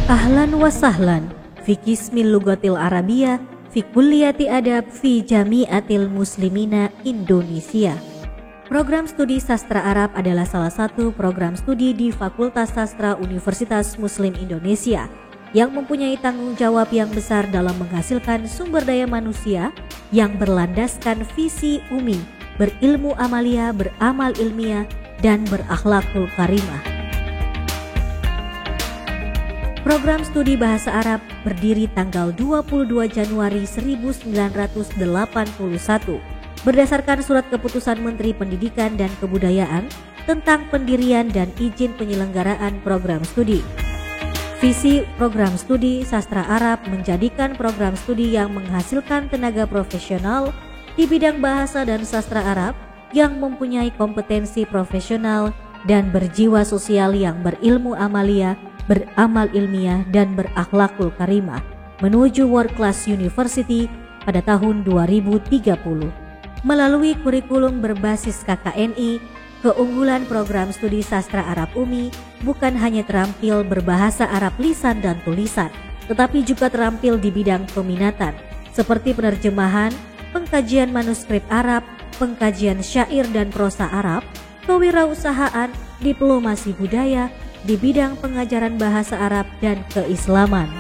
Ahlan wa sahlan fi qismil lughatil arabiyyah fi kulliyati adab fi Jami'atil Muslimina Indonesia. Program studi sastra Arab adalah salah satu program studi di Fakultas Sastra Universitas Muslim Indonesia yang mempunyai tanggung jawab yang besar dalam menghasilkan sumber daya manusia yang berlandaskan visi umi, berilmu amalia, beramal ilmiah, dan berakhlakul karimah. Program studi bahasa Arab berdiri tanggal 22 Januari 1981 berdasarkan surat keputusan Menteri Pendidikan dan Kebudayaan tentang pendirian dan izin penyelenggaraan program studi. Visi program studi sastra Arab menjadikan program studi yang menghasilkan tenaga profesional di bidang bahasa dan sastra Arab yang mempunyai kompetensi profesional dan berjiwa sosial yang berilmu amalia, beramal ilmiah, dan berakhlakul karimah menuju World Class University pada tahun 2030. Melalui kurikulum berbasis KKNI, keunggulan program studi sastra Arab UMI bukan hanya terampil berbahasa Arab lisan dan tulisan, tetapi juga terampil di bidang peminatan seperti penerjemahan, pengkajian manuskrip Arab, pengkajian syair dan prosa Arab, kewirausahaan, diplomasi budaya, di bidang pengajaran bahasa Arab dan keislaman.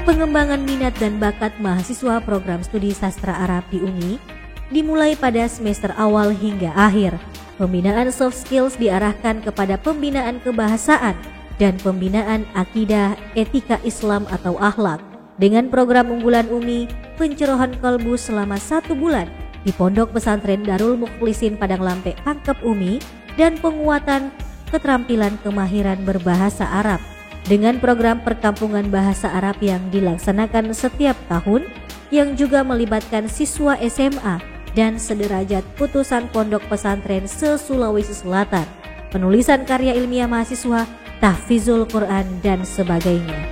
Pengembangan minat dan bakat mahasiswa program studi sastra Arab di UMI dimulai pada semester awal hingga akhir. Pembinaan soft skills diarahkan kepada pembinaan kebahasaan dan pembinaan akidah, etika Islam atau akhlak. Dengan program unggulan UMI, pencerahan kalbu selama 1 bulan di Pondok Pesantren Darul Mukhlisin Padang Lampek Pangkep UMI dan penguatan keterampilan kemahiran berbahasa Arab dengan program perkampungan bahasa Arab yang dilaksanakan setiap tahun yang juga melibatkan siswa SMA dan sederajat putusan pondok pesantren se-Sulawesi Selatan, penulisan karya ilmiah mahasiswa, tahfizul Quran dan sebagainya.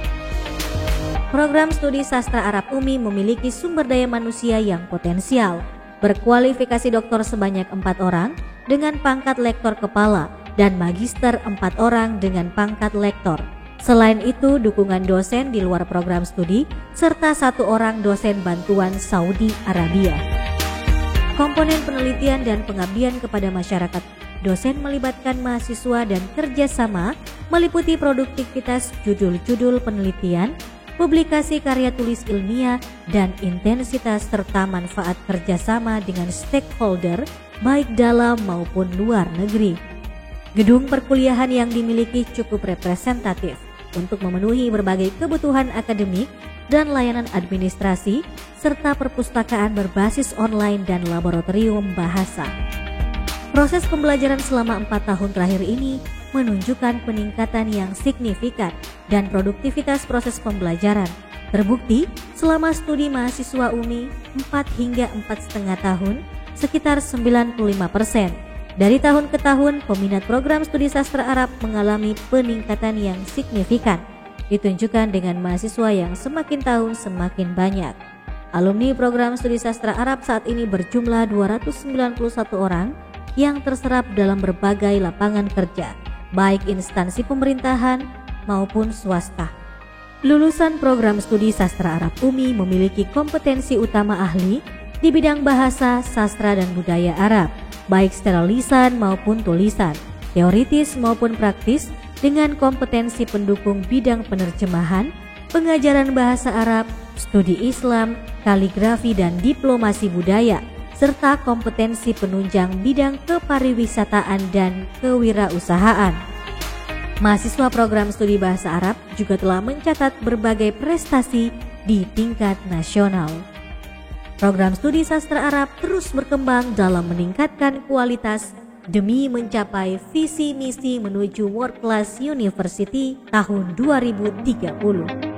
Program studi sastra Arab UMI memiliki sumber daya manusia yang potensial, berkualifikasi doktor sebanyak 4 orang dengan pangkat lektor kepala dan magister 4 orang dengan pangkat lektor. Selain itu, dukungan dosen di luar program studi serta 1 orang dosen bantuan Saudi Arabia. Komponen penelitian dan pengabdian kepada masyarakat dosen melibatkan mahasiswa dan kerjasama meliputi produktivitas judul-judul penelitian, publikasi karya tulis ilmiah, dan intensitas serta manfaat kerjasama dengan stakeholder baik dalam maupun luar negeri. Gedung perkuliahan yang dimiliki cukup representatif untuk memenuhi berbagai kebutuhan akademik dan layanan administrasi, serta perpustakaan berbasis online dan laboratorium bahasa. Proses pembelajaran selama 4 tahun terakhir ini menunjukkan peningkatan yang signifikan dan produktivitas proses pembelajaran. Terbukti selama studi mahasiswa UMI 4 hingga 4,5 tahun, sekitar 95%. Dari tahun ke tahun, peminat program studi sastra Arab mengalami peningkatan yang signifikan, ditunjukkan dengan mahasiswa yang semakin tahun semakin banyak. Alumni program studi sastra Arab saat ini berjumlah 291 orang yang terserap dalam berbagai lapangan kerja, baik instansi pemerintahan maupun swasta. Lulusan program studi sastra Arab UMI memiliki kompetensi utama ahli di bidang bahasa, sastra, dan budaya Arab, baik secara lisan maupun tulisan, teoritis maupun praktis, dengan kompetensi pendukung bidang penerjemahan, pengajaran bahasa Arab, studi Islam, kaligrafi dan diplomasi budaya, serta kompetensi penunjang bidang kepariwisataan dan kewirausahaan. Mahasiswa program studi bahasa Arab juga telah mencatat berbagai prestasi di tingkat nasional. Program studi sastra Arab terus berkembang dalam meningkatkan kualitas demi mencapai visi misi menuju World Class University tahun 2030.